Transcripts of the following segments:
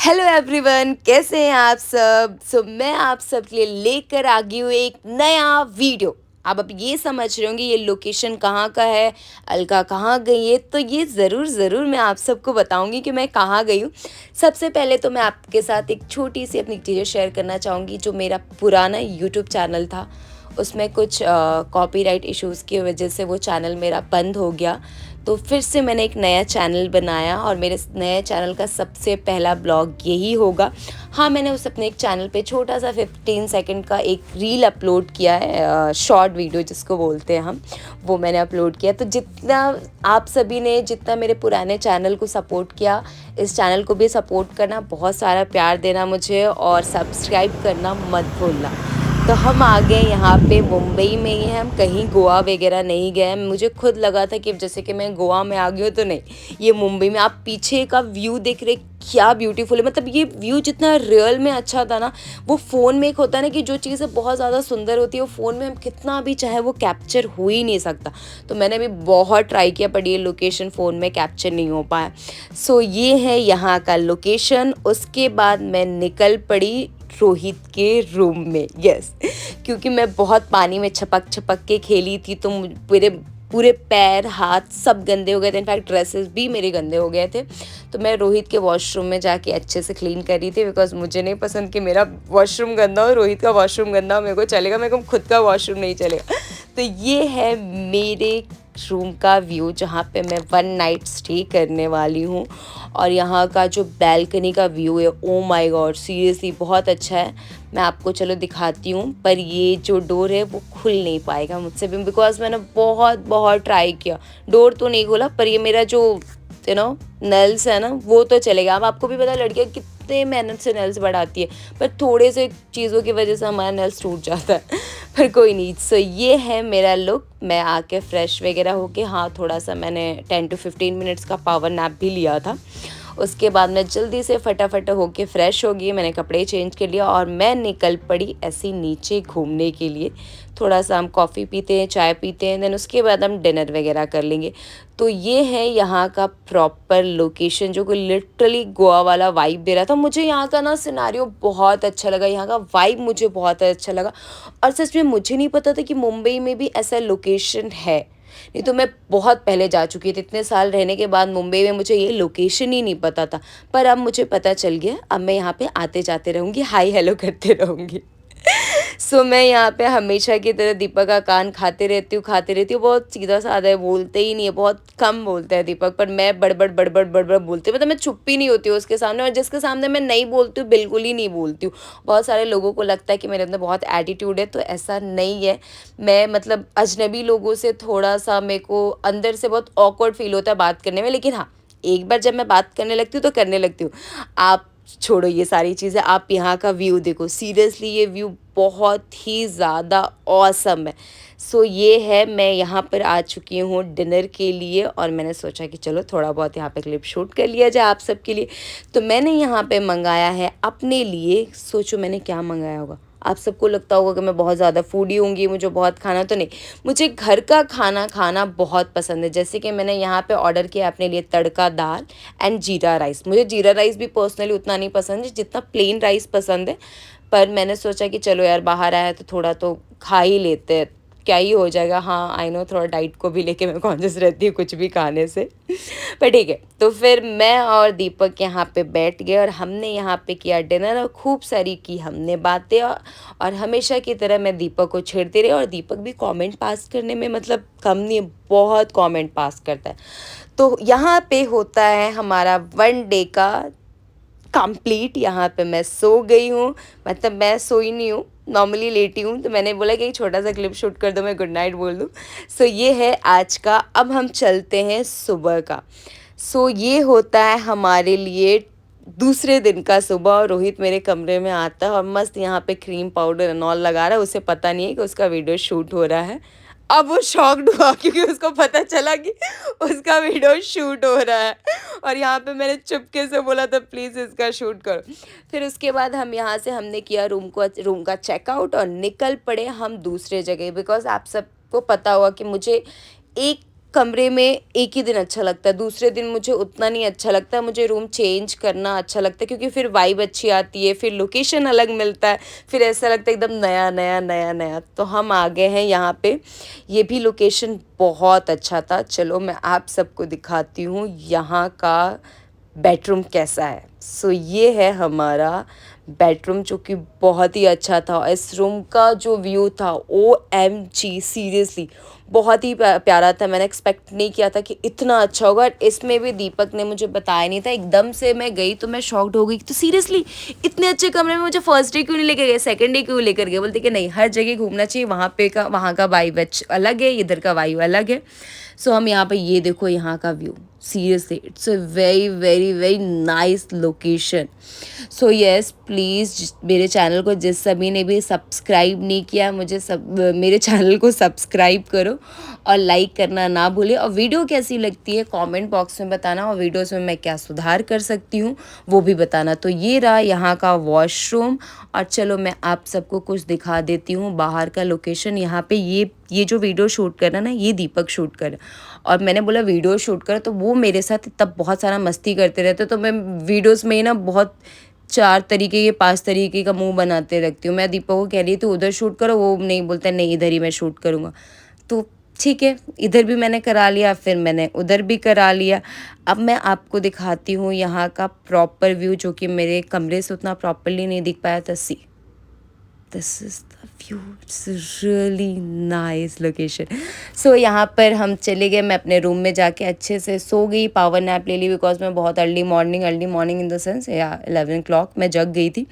Hello everyone, कैसे हैं आप सब। मैं आप सब के लिए लेकर आ गई हूँ एक नया वीडियो। आप अब ये समझ रहे होंगे ये लोकेशन कहाँ का है, अलका कहाँ गई है। तो ये ज़रूर ज़रूर मैं आप सबको बताऊंगी कि मैं कहाँ गई हूँ। सबसे पहले तो मैं आपके साथ एक छोटी सी अपनी चीज़ें शेयर करना चाहूँगी। जो मेरा पुराना यूट्यूब चैनल था उसमें कुछ कॉपीराइट इश्यूज़ की वजह से वो चैनल मेरा बंद हो गया। तो फिर से मैंने एक नया चैनल बनाया और मेरे नए चैनल का सबसे पहला ब्लॉग यही होगा। हाँ, मैंने उस अपने एक चैनल पे छोटा सा 15 सेकंड का एक रील अपलोड किया है, शॉर्ट वीडियो जिसको बोलते हैं हम, वो मैंने अपलोड किया। तो जितना आप सभी ने जितना मेरे पुराने चैनल को सपोर्ट किया, इस चैनल को भी सपोर्ट करना, बहुत सारा प्यार देना मुझे और सब्सक्राइब करना मत भूलना। तो हम आ गए यहाँ पे मुंबई में ही हैं, हम कहीं गोवा वगैरह नहीं गए। मुझे खुद लगा था कि जैसे कि मैं गोवा में आ गई हूँ, तो नहीं, ये मुंबई में। आप पीछे का व्यू देख रहे, क्या ब्यूटीफुल है। मतलब ये व्यू जितना रियल में अच्छा था ना, वो फ़ोन में एक होता है ना कि जो चीज़ें बहुत ज़्यादा सुंदर होती है वो फ़ोन में हम कितना भी चाहे वो कैप्चर हो ही नहीं सकता। तो मैंने भी बहुत ट्राई किया बट ये लोकेशन फ़ोन में कैप्चर नहीं हो पाया। ये है यहाँ का लोकेशन। उसके बाद मैं निकल पड़ी रोहित के रूम में। यस, क्योंकि मैं बहुत पानी में छपक छपक के खेली थी, तो मेरे पूरे पैर हाथ सब गंदे हो गए थे। इनफैक्ट ड्रेसेस भी मेरे गंदे हो गए थे। तो मैं रोहित के वॉशरूम में जाके अच्छे से क्लीन कर रही थी, बिकॉज मुझे नहीं पसंद कि मेरा वॉशरूम गंदा हो, रोहित का वॉशरूम गंदा हो। मेरे को चलेगा, मेरे को खुद का वॉशरूम नहीं चलेगा। तो ये है मेरे रूम का व्यू, जहाँ पे मैं 1 नाइट स्टे करने वाली हूँ। और यहाँ का जो बैल्कनी का व्यू है, ओ माय गॉड, सीरियसली बहुत अच्छा है। मैं आपको चलो दिखाती हूँ, पर ये जो डोर है वो खुल नहीं पाएगा मुझसे भी, बिकॉज मैंने बहुत बहुत ट्राई किया। डोर तो नहीं खोला, पर ये मेरा जो नल्स है ना, वो तो चलेगा। अब आपको भी पता है लड़कियाँ कितने मेहनत से नल्स बढ़ाती है, पर थोड़े से चीज़ों की वजह से हमारा नल्स टूट जाता है। पर कोई नहीं। ये है मेरा लुक। मैं आके फ्रेश वगैरह होके, हाँ, थोड़ा सा मैंने 10 to 15 मिनट्स का पावर नैप भी लिया था। उसके बाद मैं जल्दी से फटाफट होके फ़्रेश हो गई, मैंने कपड़े चेंज कर लिया और मैं निकल पड़ी ऐसे नीचे घूमने के लिए। थोड़ा सा हम कॉफ़ी पीते हैं, चाय पीते हैं, देन उसके बाद हम डिनर वगैरह कर लेंगे। तो ये है यहाँ का प्रॉपर लोकेशन, जो कि लिटरली गोवा वाला वाइब दे रहा था। मुझे यहाँ का ना सिनारियो बहुत अच्छा लगा, यहाँ का वाइब मुझे बहुत अच्छा लगा। और सच में मुझे नहीं पता था कि मुंबई में भी ऐसा लोकेशन है। नहीं तो मैं बहुत पहले जा चुकी थी, इतने साल रहने के बाद मुंबई में मुझे ये लोकेशन ही नहीं पता था। पर अब मुझे पता चल गया, अब मैं यहाँ पे आते जाते रहूँगी, हाय हेलो करते रहूँगी। मैं यहाँ पे हमेशा की तरह दीपक का कान खाते रहती हूँ। बहुत सीधा साधा है, बोलते ही नहीं है, बहुत कम बोलता है दीपक, पर मैं बड़बड़ बड़बड़ बड़बड़ बोलती हूँ। मतलब मैं चुप ही नहीं होती हूँ उसके सामने, और जिसके सामने मैं नहीं बोलती हूँ बिल्कुल ही नहीं बोलती हूँ। बहुत सारे लोगों को लगता है कि मेरे अंदर बहुत एटीट्यूड है, तो ऐसा नहीं है। मैं मतलब अजनबी लोगों से थोड़ा सा मेरे को अंदर से बहुत ऑकवर्ड फील होता है बात करने में, लेकिन हाँ, एक बार जब मैं बात करने लगती हूँ तो करने लगती हूँ। आप छोड़ो ये सारी चीज़ें, आप यहाँ का व्यू देखो, सीरियसली ये व्यू बहुत ही ज़्यादा ऑसम है। ये है, मैं यहाँ पर आ चुकी हूँ डिनर के लिए और मैंने सोचा कि चलो थोड़ा बहुत यहाँ पे क्लिप शूट कर लिया जाए आप सबके लिए। तो मैंने यहाँ पे मंगाया है अपने लिए, सोचो मैंने क्या मंगाया होगा। आप सबको लगता होगा कि मैं बहुत ज़्यादा फूडी होंगी, मुझे बहुत खाना, तो नहीं, मुझे घर का खाना खाना बहुत पसंद है। जैसे कि मैंने यहाँ पे ऑर्डर किया अपने लिए तड़का दाल एंड जीरा राइस। मुझे जीरा राइस भी पर्सनली उतना नहीं पसंद है जितना प्लेन राइस पसंद है, पर मैंने सोचा कि चलो यार बाहर आया है तो थोड़ा तो खा ही लेते हैं, क्या ही हो जाएगा। हाँ, आई नो, थोड़ा डाइट को भी लेके मैं कॉन्शियस रहती हूँ कुछ भी खाने से। पर ठीक है। तो फिर मैं और दीपक यहाँ पे बैठ गए और हमने यहाँ पे किया डिनर और खूब सारी की हमने बातें। और हमेशा की तरह मैं दीपक को छेड़ती रही, और दीपक भी कमेंट पास करने में मतलब कम नहीं, बहुत कमेंट पास करता है। तो यहाँ पे होता है हमारा 1 डे का कंप्लीट। यहाँ पे मैं सो गई हूँ, मतलब मैं सोई नहीं हूँ, नॉर्मली लेटी हूँ। तो मैंने बोला कि एक छोटा सा क्लिप शूट कर दो, मैं गुड नाइट बोल दूँ। ये है आज का। अब हम चलते हैं सुबह का। ये होता है हमारे लिए दूसरे दिन का सुबह, और रोहित मेरे कमरे में आता है और मस्त यहाँ पे क्रीम पाउडर एंड ऑल लगा रहा है। उसे पता नहीं है कि उसका वीडियो शूट हो रहा है। अब वो शॉक्ड हुआ क्योंकि उसको पता चला कि उसका वीडियो शूट हो रहा है, और यहाँ पे मैंने चुपके से बोला था प्लीज़ इसका शूट करो। फिर उसके बाद हम यहाँ से हमने किया रूम का चेकआउट और निकल पड़े हम दूसरे जगह, बिकॉज आप सबको पता होगा कि मुझे एक कमरे में एक ही दिन अच्छा लगता है, दूसरे दिन मुझे उतना नहीं अच्छा लगता, मुझे रूम चेंज करना अच्छा लगता है क्योंकि फिर वाइब अच्छी आती है, फिर लोकेशन अलग मिलता है, फिर ऐसा लगता है एकदम नया नया नया नया। तो हम आ गए हैं यहाँ पे, ये भी लोकेशन बहुत अच्छा था। चलो मैं आप सबको दिखाती हूँ यहाँ का बेडरूम कैसा है। सो ये है हमारा बेडरूम जो कि बहुत ही अच्छा था। इस रूम का जो व्यू था OMG, सीरियसली बहुत ही प्यारा था। मैंने एक्सपेक्ट नहीं किया था कि इतना अच्छा होगा। इसमें भी दीपक ने मुझे बताया नहीं था, एकदम से मैं गई तो मैं शॉक्ड हो गई। तो सीरियसली इतने अच्छे कमरे में मुझे फर्स्ट डे क्यों नहीं लेकर गए, सेकंड डे क्यों लेकर गए? बोलते कि नहीं, हर जगह घूमना चाहिए, वहाँ का वाइब अलग है, इधर का वाइब अलग है। सो हम यहाँ पे, ये देखो यहाँ का view, seriously it's a very very very nice location. So yes, please मेरे चैनल को जिस सभी ने भी सब्सक्राइब नहीं किया, मेरे चैनल को सब्सक्राइब करो और लाइक करना ना भूलें। और वीडियो कैसी लगती है कमेंट बॉक्स में बताना, और वीडियोस में मैं क्या सुधार कर सकती हूँ वो भी बताना। तो ये रहा यहाँ का वॉशरूम। और चलो मैं आप सबको कुछ दिखा देती हूँ बाहर का लोकेशन। यहाँ पे ये जो वीडियो शूट करना ना, ये दीपक शूट कर, और मैंने बोला वीडियो शूट कर, तो वो मेरे साथ तब बहुत सारा मस्ती करते रहते। तो मैं वीडियोस में ही ना बहुत 4 तरीके के 5 तरीके का मुंह बनाते रखती हूँ। मैं दीपक को कह रही थी उधर शूट करो, वो नहीं, बोलता नहीं इधर ही मैं शूट करूँगा। तो ठीक है, इधर भी मैंने करा लिया, फिर मैंने उधर भी करा लिया। अब मैं आपको दिखाती हूँ यहाँ का प्रॉपर व्यू, जो कि मेरे कमरे से उतना प्रॉपरली नहीं दिख पाया था। See, this is the view, it's really nice location. So यहाँ पर हम चले गए, मैं अपने रूम में जाके अच्छे से सो गई, पावर नैप ले ली, बिकॉज मैं बहुत early morning in the sense या 11 o'clock मैं जग गई थी।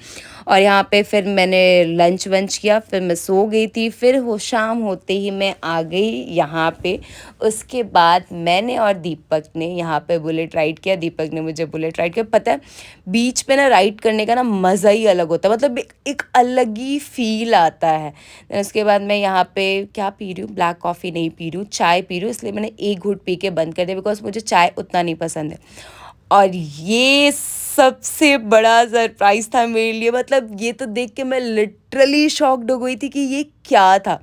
और यहाँ पे फिर मैंने लंच वंच किया, फिर मैं सो गई थी। फिर शाम होते ही मैं आ गई यहाँ पे। उसके बाद मैंने और दीपक ने यहाँ पे बुलेट राइड किया। दीपक ने मुझे बुलेट राइड किया। पता है, बीच पे ना राइड करने का ना मज़ा ही अलग होता है, मतलब एक अलग ही फील आता है। उसके बाद मैं यहाँ पे क्या पी रही हूँ, ब्लैक कॉफ़ी नहीं पी रही हूँ, चाय पी रही हूँ। इसलिए मैंने एक घूंट पी के बंद कर दिया, बिकॉज मुझे चाय उतना नहीं पसंद है। और ये सबसे बड़ा सरप्राइज़ था मेरे लिए, मतलब ये तो देख के मैं लिटरली शॉक्ड हो गई थी कि ये क्या था।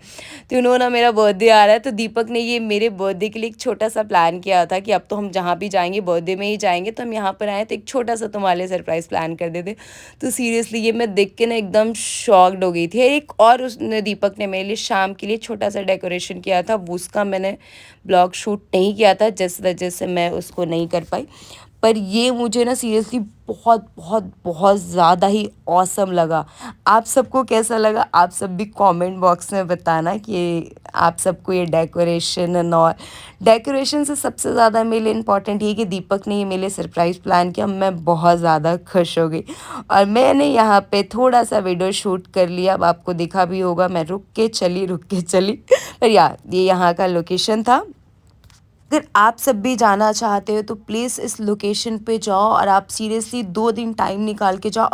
तो उन्होंने, मेरा बर्थडे आ रहा है, तो दीपक ने ये मेरे बर्थडे के लिए एक छोटा सा प्लान किया था कि अब तो हम जहाँ भी जाएंगे बर्थडे में ही जाएंगे, तो हम यहाँ पर आए तो एक छोटा सा तुम्हारे लिए सरप्राइज़ प्लान कर देते। तो सीरियसली ये मैं देख के ना एकदम शॉक्ड हो गई थी। एक और उसने, दीपक ने मेरे लिए शाम के लिए छोटा सा डेकोरेशन किया था, उसका मैंने ब्लॉग शूट नहीं किया था, जिस वजह से मैं उसको नहीं कर पाई। पर ये मुझे ना सीरियसली बहुत बहुत बहुत ज़्यादा ही ऑसम लगा। आप सबको कैसा लगा, आप सब भी कमेंट बॉक्स में बताना कि आप सबको ये डेकोरेशन और डेकोरेशन से सबसे ज़्यादा मेरे लिए इम्पॉर्टेंट ये कि दीपक ने ये मेरे लिए सरप्राइज़ प्लान किया। मैं बहुत ज़्यादा खुश हो गई और मैंने यहाँ पे थोड़ा सा वीडियो शूट कर लिया। अब आपको दिखा भी होगा, मैं रुक के चली पर यार ये यहाँ का लोकेशन था। अगर आप सब भी जाना चाहते हो तो प्लीज़ इस लोकेशन पे जाओ, और आप सीरियसली 2 दिन टाइम निकाल के जाओ।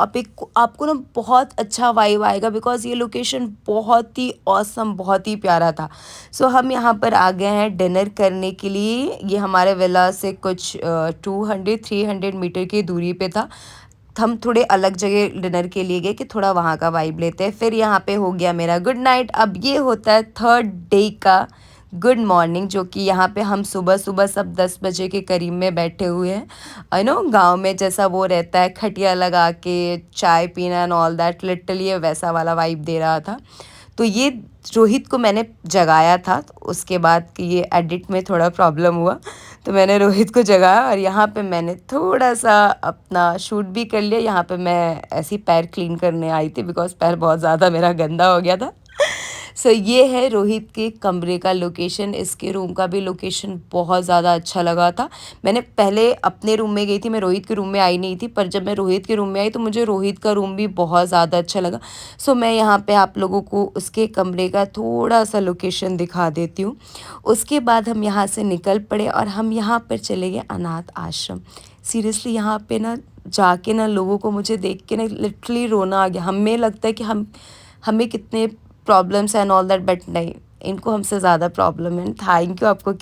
आपको ना बहुत अच्छा वाइब आएगा, बिकॉज़ ये लोकेशन बहुत ही ऑसम, बहुत ही प्यारा था। सो हम यहाँ पर आ गए हैं डिनर करने के लिए। ये हमारे विला से कुछ 200-300 मीटर की दूरी पे था। हम थोड़े अलग जगह डिनर के लिए गए कि थोड़ा वहाँ का वाइब लेते हैं। फिर यहाँ पे हो गया मेरा गुड नाइट। अब ये होता है थर्ड डे का गुड मॉर्निंग, जो कि यहाँ पे हम सुबह सुबह सब 10 बजे के करीब में बैठे हुए हैं। आई नो गांव में जैसा वो रहता है, खटिया लगा के चाय पीना एंड ऑल दैट, लिटरली वैसा वाला वाइब दे रहा था। तो ये रोहित को मैंने जगाया था, तो उसके बाद कि ये एडिट में थोड़ा प्रॉब्लम हुआ, तो मैंने रोहित को जगाया और यहाँ पे मैंने थोड़ा सा अपना शूट भी कर लिया। यहाँ पे मैं ऐसी पैर क्लीन करने आई थी, बिकॉज पैर बहुत ज़्यादा मेरा गंदा हो गया था। सो ये है रोहित के कमरे का लोकेशन। इसके रूम का भी लोकेशन बहुत ज़्यादा अच्छा लगा था। मैंने पहले अपने रूम में गई थी, मैं रोहित के रूम में आई नहीं थी, पर जब मैं रोहित के रूम में आई तो मुझे रोहित का रूम भी बहुत ज़्यादा अच्छा लगा। सो मैं यहाँ पे आप लोगों को उसके कमरे का थोड़ा सा लोकेशन दिखा देती हूँ। उसके बाद हम यहाँ से निकल पड़े और हम यहाँ पर चले गए अनाथ आश्रम। सीरियसली यहाँ पे ना जाके ना लोगों को मुझे देख के ना लिटरली रोना आ गया। हमें लगता है कि हमें कितने problems and all that, but नहीं, इनको हमसे ज़्यादा प्रॉब्लम है। थैंक यू आपको।